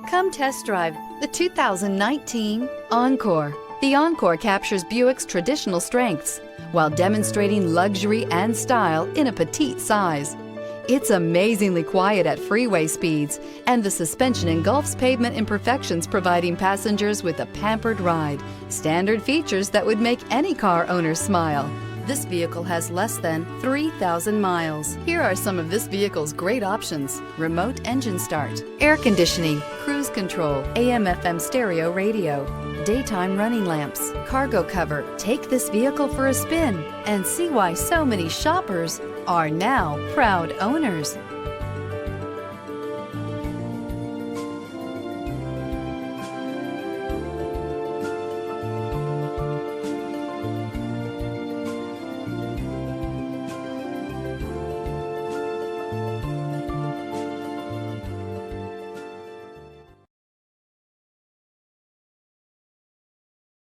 Come test drive the 2019 Encore. The Encore captures Buick's traditional strengths while demonstrating luxury and style in a petite size. It's amazingly quiet at freeway speeds, and the suspension engulfs pavement imperfections, providing passengers with a pampered ride. Standard features that would make any car owner smile. This vehicle has less than 3,000 miles. Here are some of this vehicle's great options: remote engine start, air conditioning, cruise control, AM/FM stereo radio, daytime running lamps, cargo cover. Take this vehicle for a spin and see why so many shoppers are now proud owners.